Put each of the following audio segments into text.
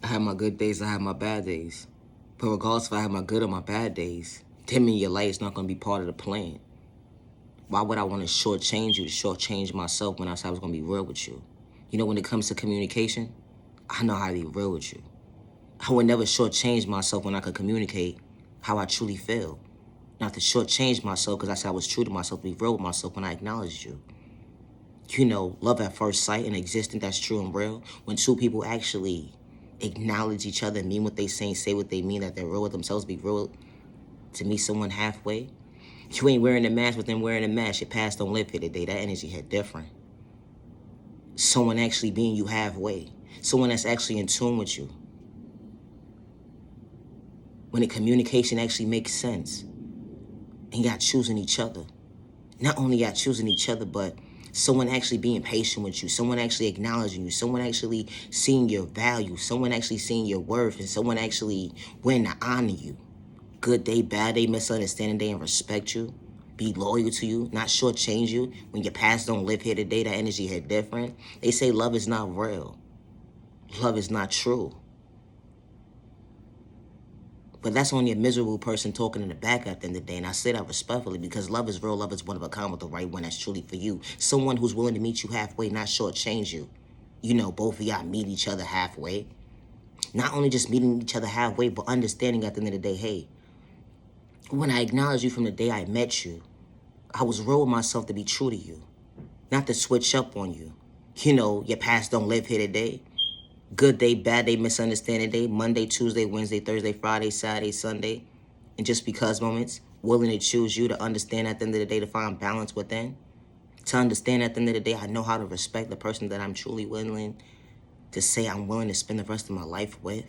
I have my good days, I have my bad days. But regardless if I have my good or my bad days, them in your life is not going to be part of the plan. Why would I want to shortchange you to shortchange myself when I said I was going to be real with you? You know, when it comes to communication, I know how to be real with you. I would never shortchange myself when I could communicate how I truly feel. Not to shortchange myself because I said I was true to myself, to be real with myself when I acknowledged you. You know, love at first sight and existing, that's true and real. When two people actually acknowledge each other, mean what they say what they mean, that they're real with themselves, be real to meet someone halfway. You ain't wearing a mask with them wearing a mask. Your past don't live here today. That energy hit different. Someone actually being you halfway. Someone that's actually in tune with you. When the communication actually makes sense. And y'all choosing each other. Not only y'all choosing each other, but someone actually being patient with you, someone actually acknowledging you, someone actually seeing your value, someone actually seeing your worth, and someone actually willing to honor you. Good day, bad day, misunderstanding day, and respect you. Be loyal to you, not shortchange you. When your past don't live here today, that energy hit different. They say love is not real. Love is not true. But that's only a miserable person talking in the back at the end of the day. And I say that respectfully because love is real. Love is one of a kind with the right one that's truly for you. Someone who's willing to meet you halfway, not shortchange you. You know, both of y'all meet each other halfway. Not only just meeting each other halfway, but understanding at the end of the day, hey, when I acknowledge you from the day I met you, I was real with myself to be true to you. Not to switch up on you. You know, your past don't live here today. Good day, bad day, misunderstanding day, Monday, Tuesday, Wednesday, Thursday, Friday, Saturday, Sunday, and just because moments, willing to choose you, to understand at the end of the day, to find balance within, to understand at the end of the day, I know how to respect the person that I'm truly willing to say I'm willing to spend the rest of my life with.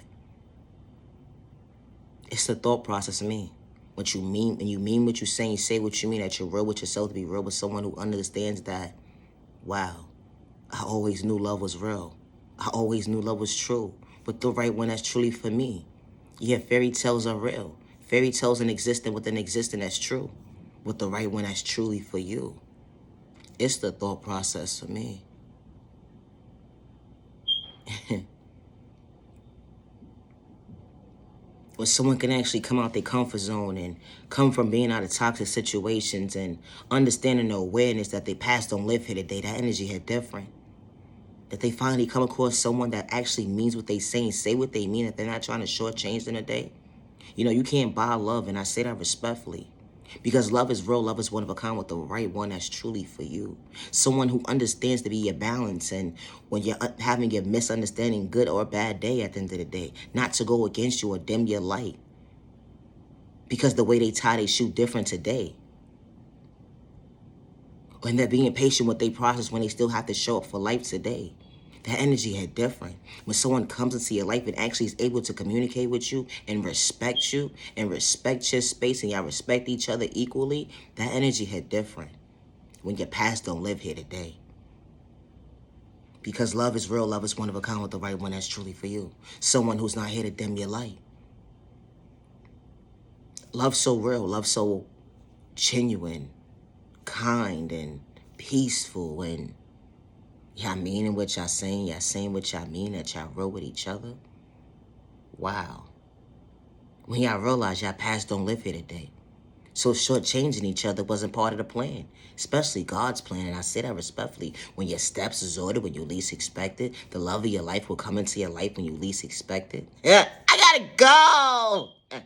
It's the thought process of me. What you mean, when you mean what you say what you mean, that you're real with yourself, to be real with someone who understands that, wow, I always knew love was real. I always knew love was true, but the right one that's truly for me. Yeah, fairy tales are real. Fairy tales and existing within existing, that's true. But the right one that's truly for you. It's the thought process for me. When someone can actually come out their comfort zone and come from being out of toxic situations and understanding the awareness that they past don't live here today, that energy hit different. That they finally come across someone that actually means what they say what they mean, that they're not trying to shortchange them today. You know, you can't buy love, and I say that respectfully. Because love is real, love is one of a kind with the right one that's truly for you. Someone who understands to be your balance, and when you're having your misunderstanding, good or bad day at the end of the day, not to go against you or dim your light. Because the way they tie they shoe different today. And they're being patient with their process when they still have to show up for life today. That energy had different. When someone comes into your life and actually is able to communicate with you and respect you and respect your space and y'all respect each other equally, that energy had different. When your past don't live here today. Because love is real, love is one of a kind with the right one that's truly for you. Someone who's not here to dim your light. Love so real, love so genuine, kind and peaceful, and y'all meaning what y'all saying what y'all mean, that y'all real with each other. Wow. When y'all realize y'all past don't live here today. So shortchanging each other wasn't part of the plan, especially God's plan. And I say that respectfully. When your steps is ordered, when you least expect it, the love of your life will come into your life when you least expect it. Yeah, I gotta go.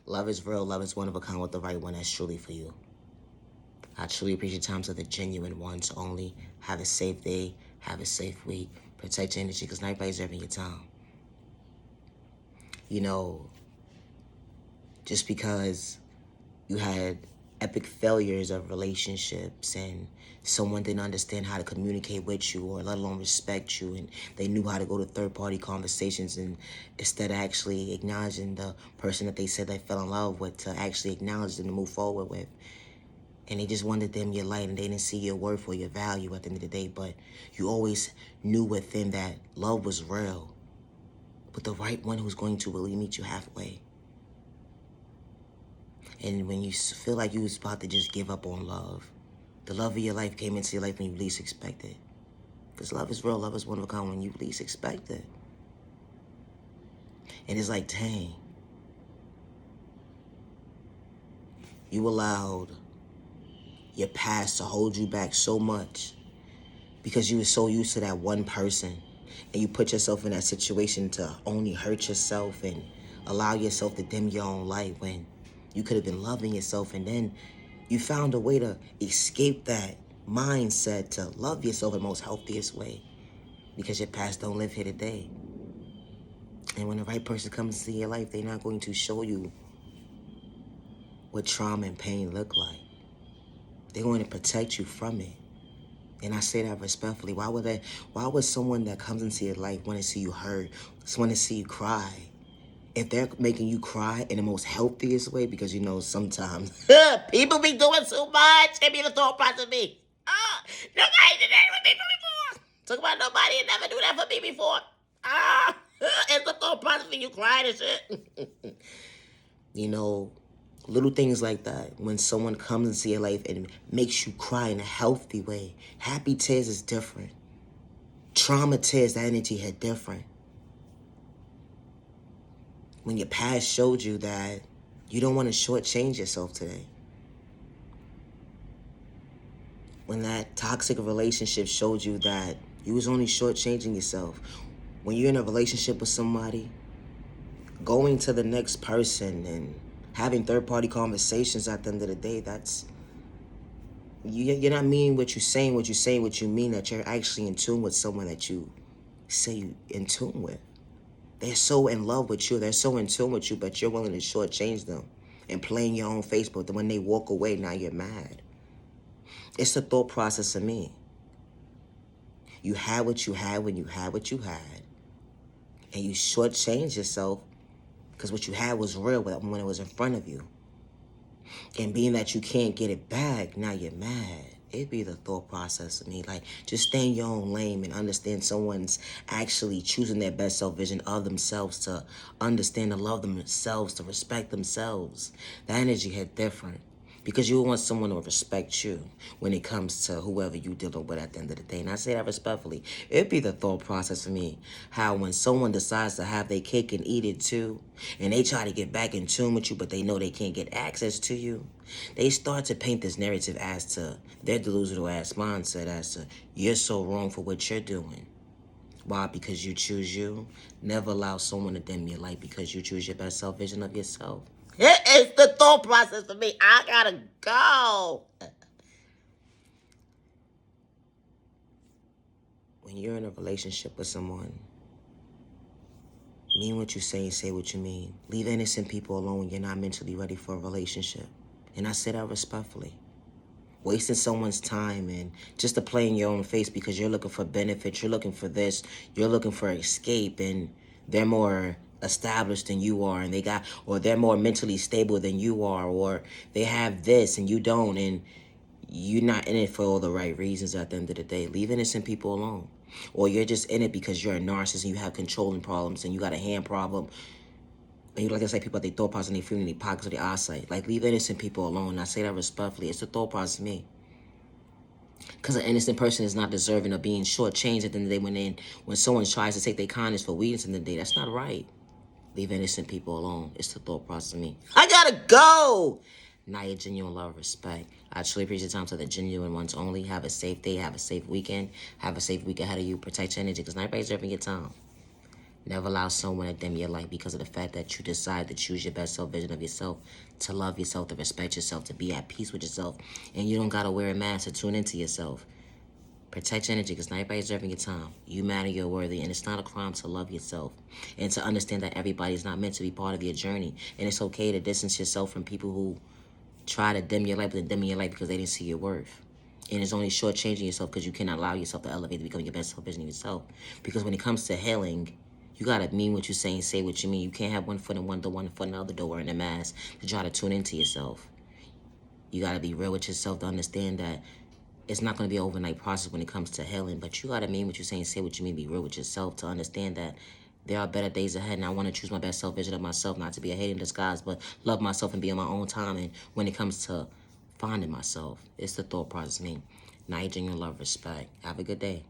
Love is real. Love is one of a kind with the right one that's truly for you. I truly appreciate times of the genuine ones only. Have a safe day. Have a safe week. Protect your energy because nobody's ever your time. You know, just because you had epic failures of relationships and someone didn't understand how to communicate with you or let alone respect you, and they knew how to go to third-party conversations, and instead of actually acknowledging the person that they said they fell in love with, to actually acknowledge them to move forward with. And they just wanted them your light, and they didn't see your worth or your value at the end of the day. But you always knew within that love was real, but the right one who's going to really meet you halfway. And when you feel like you was about to just give up on love, the love of your life came into your life when you least expected. Because love is real, love is one of a kind when you least expect it. And it's like, dang, you allowed your past to hold you back so much because you were so used to that one person, and you put yourself in that situation to only hurt yourself and allow yourself to dim your own light when you could have been loving yourself. And then you found a way to escape that mindset to love yourself in the most healthiest way because your past don't live here today. And when the right person comes into your life, they're not going to show you what trauma and pain look like. They're going to protect you from it. And I say that respectfully. Why would someone that comes into your life want to see you hurt, want to see you cry? If they're making you cry in the most healthiest way, because you know sometimes people be doing too much. It be the thought process of me. Nobody did that with me before. Talk about nobody had never do that for me before. It's the thought process of you crying and shit. You know, little things like that. When someone comes into your life and makes you cry in a healthy way. Happy tears is different. Trauma tears, that energy hit different. When your past showed you that you don't want to shortchange yourself today. When that toxic relationship showed you that you was only shortchanging yourself. When you're in a relationship with somebody, going to the next person and having third-party conversations at the end of the day, that's... You're not meaning what you're saying, what you mean, that you're actually in tune with someone that you say you're in tune with. They're so in love with you, they're so in tune with you, but you're willing to shortchange them and play in your own face, but when they walk away, now you're mad. It's the thought process of me. You had what you had when you had what you had, and you shortchanged yourself because what you had was real when it was in front of you. And being that you can't get it back, now you're mad. It'd be the thought process of me. Like, just stay in your own lane and understand someone's actually choosing their best self-vision of themselves, to understand to love themselves, to respect themselves. The energy hit different. Because you want someone to respect you when it comes to whoever you dealing with at the end of the day. And I say that respectfully. It'd be the thought process for me. How when someone decides to have their cake and eat it too, and they try to get back in tune with you, but they know they can't get access to you, they start to paint this narrative as to their delusional ass mindset as to you're so wrong for what you're doing. Why? Because you choose you. Never allow someone to dim your light because you choose your best self-vision of yourself. It's the thought process for me. I gotta go. When you're in a relationship with someone, mean what you say and say what you mean. Leave innocent people alone when you're not mentally ready for a relationship. And I say that respectfully. Wasting someone's time and just to play in your own face because you're looking for benefits, you're looking for this, you're looking for escape, and they're more established than you are, and they're more mentally stable than you are, or they have this and you don't, and you're not in it for all the right reasons at the end of the day. Leave innocent people alone. Or you're just in it because you're a narcissist and you have controlling problems and you got a hand problem. And you like to say people, they thought process and they feel in their pockets or their eyesight. Like, leave innocent people alone. And I say that respectfully. It's the thought process of me. Because an innocent person is not deserving of being shortchanged at the end of the day when someone tries to take their kindness for weakness in the day. That's not right. Leave innocent people alone. It's the thought process of me. I gotta go! Now your genuine love, respect. I truly appreciate your time to the genuine ones only. Have a safe day. Have a safe weekend. Have a safe week ahead of you. Protect your energy because not everybody's deserving your time. Never allow someone to dim your light because of the fact that you decide to choose your best self-vision of yourself, to love yourself, to respect yourself, to be at peace with yourself. And you don't gotta wear a mask to tune into yourself. Protect your energy because not everybody's deserving your time. You matter, you're worthy, and it's not a crime to love yourself and to understand that everybody's not meant to be part of your journey. And it's okay to distance yourself from people who try to dim your light, but dim your light because they didn't see your worth. And it's only shortchanging yourself because you cannot allow yourself to elevate to become your best self-vision of yourself. Because when it comes to healing, you gotta mean what you say and say what you mean. You can't have one foot in one door, one foot in the other door, wearing a mask to try to tune into yourself. You gotta be real with yourself to understand that it's not going to be an overnight process when it comes to healing, but you got to mean what you say and say what you mean. Be real with yourself to understand that there are better days ahead, and I want to choose my best self-vision of myself, not to be a hate in disguise, but love myself and be on my own time. And when it comes to finding myself, it's the thought process of me. Now, genuine love, respect. Have a good day.